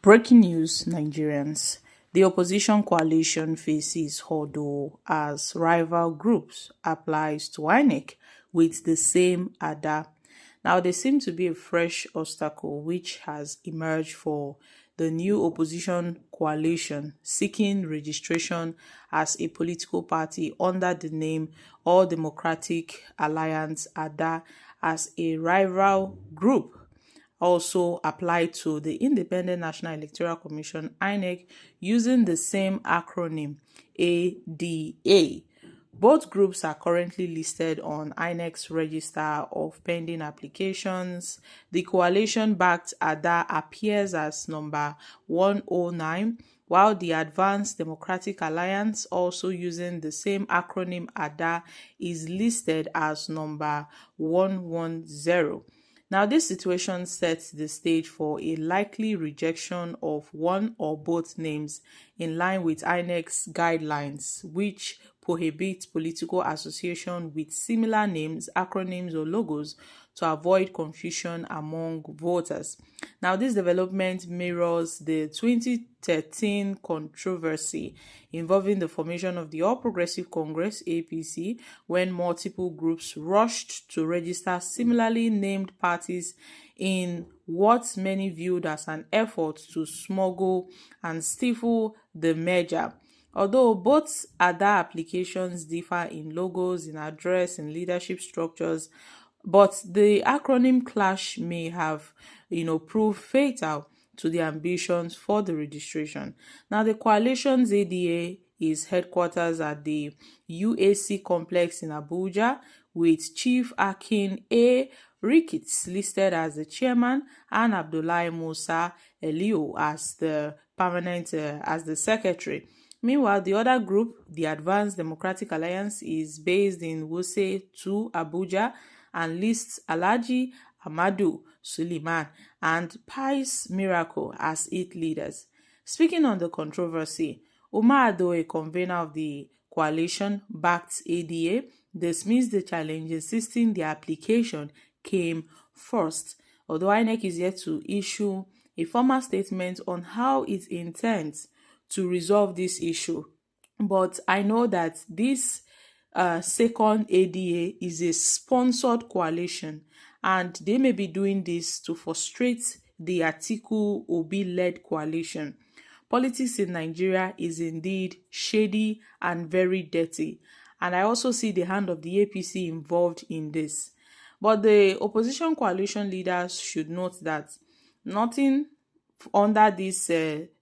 Breaking news, Nigerians. The opposition coalition faces hurdle as rival groups applies to INEC with the same ADA. Now, there seems to be a fresh obstacle which has emerged for the new opposition coalition seeking registration as a political party under the name All Democratic Alliance ADA as a rival group also apply to the Independent National Electoral Commission INEC using the same acronym ADA. Both groups are currently listed on INEC's register of pending applications. The coalition-backed ADA appears as number 109, while the Advanced Democratic Alliance, also using the same acronym ADA, is listed as number 110. Now, this situation sets the stage for a likely rejection of one or both names in line with INEC's guidelines, which prohibit political association with similar names, acronyms, or logos to avoid confusion among voters. Now, this development mirrors the 2013 controversy involving the formation of the All Progressive Congress (APC), when multiple groups rushed to register similarly named parties in what many viewed as an effort to smuggle and stifle the merger. Although both ADA applications differ in logos, in address, in leadership structures, but the acronym clash may have, proved fatal to the ambitions for the registration. Now, the coalition's ADA is headquarters at the UAC complex in Abuja, with Chief Akin A. Ricketts listed as the chairman and Abdullahi Musa Elio as the as the secretary. Meanwhile, the other group, the Advanced Democratic Alliance, is based in Wuse 2, Abuja, and lists Alhaji Amadu Suleiman and Pies Miracle as its leaders. Speaking on the controversy, Umar Ado, a convener of the coalition-backed ADA, dismissed the challenge, insisting the application came first, although INEC is yet to issue a formal statement on how it intends to resolve this issue. But I know that this second ADA is a sponsored coalition, and they may be doing this to frustrate the Atiku-Led coalition. Politics in Nigeria is indeed shady and very dirty, and I also see the hand of the APC involved in this. But the opposition coalition leaders should note that nothing under this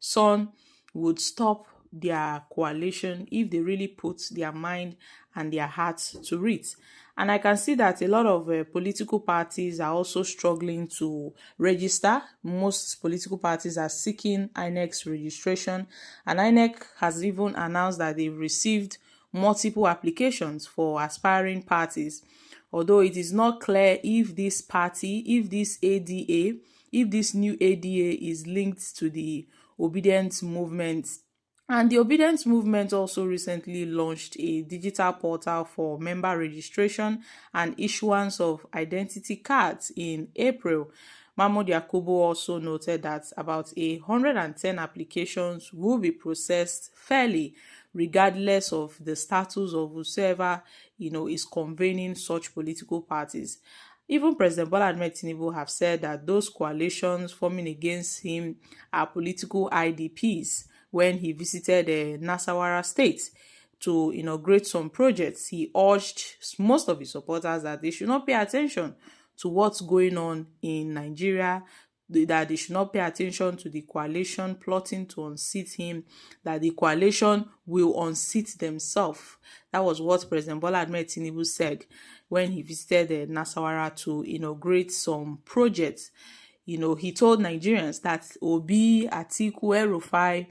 sun would stop their coalition if they really put their mind and their hearts to it. And I can see that a lot of political parties are also struggling to register. Most political parties are seeking INEC's registration, and INEC has even announced that they've received multiple applications for aspiring parties. Although it is not clear if this party, if this ADA, if this new ADA is linked to the Obedience Movement. And the Obedience Movement also recently launched a digital portal for member registration and issuance of identity cards in April. Mahmoud Yakubu also noted that about 110 applications will be processed fairly, regardless of the status of whoever is convening such political parties. Even President Bola Ahmed Tinubu have said that those coalitions forming against him are political IDPs. When he visited Nasarawa State to inaugurate some projects, he urged most of his supporters that they should not pay attention to what's going on in Nigeria, that they should not pay attention to the coalition plotting to unseat him, that the coalition will unseat themselves. That was what President Bola Ahmed Tinubu said when he visited Nasarawa to inaugurate some projects. He told Nigerians that Obi, Atiku, El-Rufai,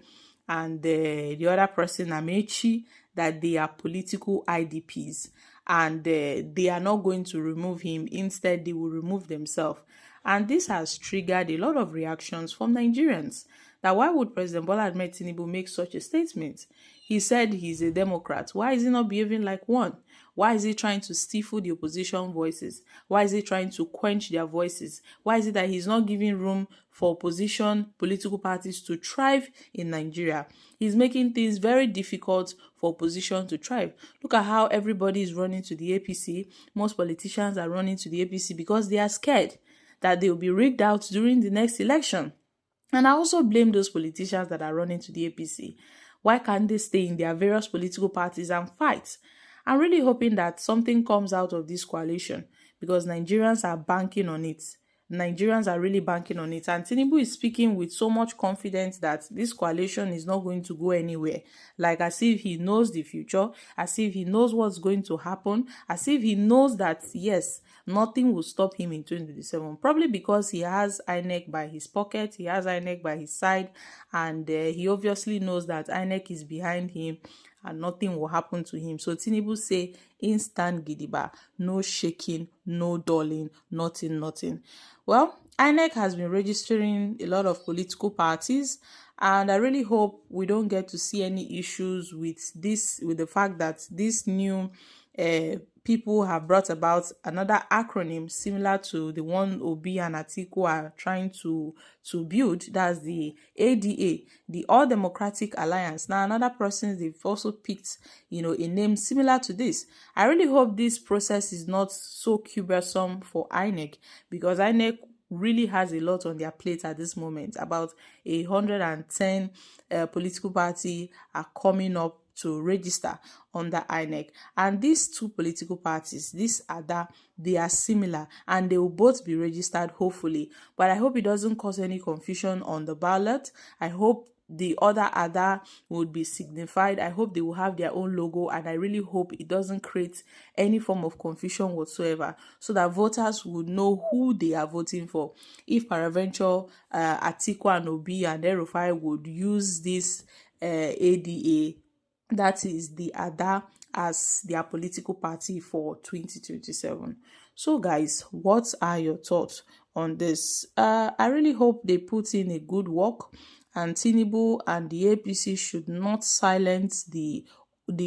and the other person, Amechi, that they are political IDPs, and they are not going to remove him. Instead, they will remove themselves. And this has triggered a lot of reactions from Nigerians. that why would President Bola Ahmed Tinubu make such a statement? He said he's a Democrat. Why is he not behaving like one? Why is he trying to stifle the opposition voices? Why is he trying to quench their voices? Why is it that he's not giving room for opposition political parties to thrive in Nigeria? He's making things very difficult for opposition to thrive. Look at how everybody is running to the APC. Most politicians are running to the APC because they are scared that they will be rigged out during the next election. And I also blame those politicians that are running to the APC. Why can't they stay in their various political parties and fight? I'm really hoping that something comes out of this coalition because Nigerians are banking on it. Nigerians are really banking on it. And Tinubu is speaking with so much confidence that this coalition is not going to go anywhere. Like as if he knows the future, as if he knows what's going to happen, as if he knows that, yes, nothing will stop him in 2027. Probably because he has INEC by his pocket, he has INEC by his side, and he obviously knows that INEC is behind him and nothing will happen to him. So Tinubu say, instant gidiba, no shaking, no dulling, nothing. Well, INEC has been registering a lot of political parties, and I really hope we don't get to see any issues with this, with the fact that this new people have brought about another acronym similar to the one Obi and Atiku are trying to build. That's the ADA, the All Democratic Alliance. Now, another person, they've also picked, a name similar to this. I really hope this process is not so cumbersome for INEC, because INEC really has a lot on their plate at this moment. About 110 political parties are coming up to register under INEC, and these two political parties, this ADA, they are similar and they will both be registered, hopefully. But I hope it doesn't cause any confusion on the ballot. I hope the other ADA would be signified. I hope they will have their own logo, and I really hope it doesn't create any form of confusion whatsoever, so that voters would know who they are voting for. If peradventure Atiku and Obi and El-Rufai would use this ADA, that is the ADA, as their political party for 2027. So guys, what are your thoughts on this? I really hope they put in a good work, and Tinubu and the APC should not silence the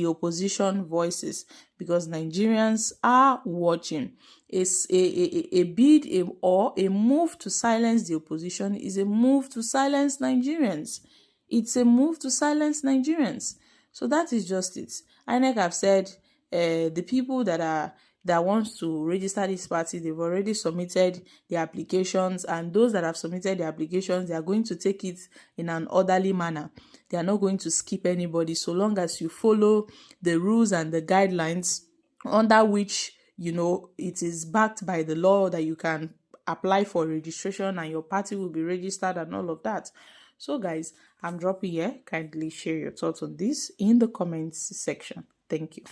opposition voices, because Nigerians are watching. It's a bid or a move to silence the opposition is a move to silence Nigerians. It's a move to silence Nigerians. So that is just it. INEC have said the people that wants to register this party, they've already submitted their applications, and those that have submitted their applications, they are going to take it in an orderly manner. They are not going to skip anybody, so long as you follow the rules and the guidelines under which, it is backed by the law, that you can apply for registration and your party will be registered and all of that. So guys, I'm dropping here. Kindly share your thoughts on this in the comments section. Thank you.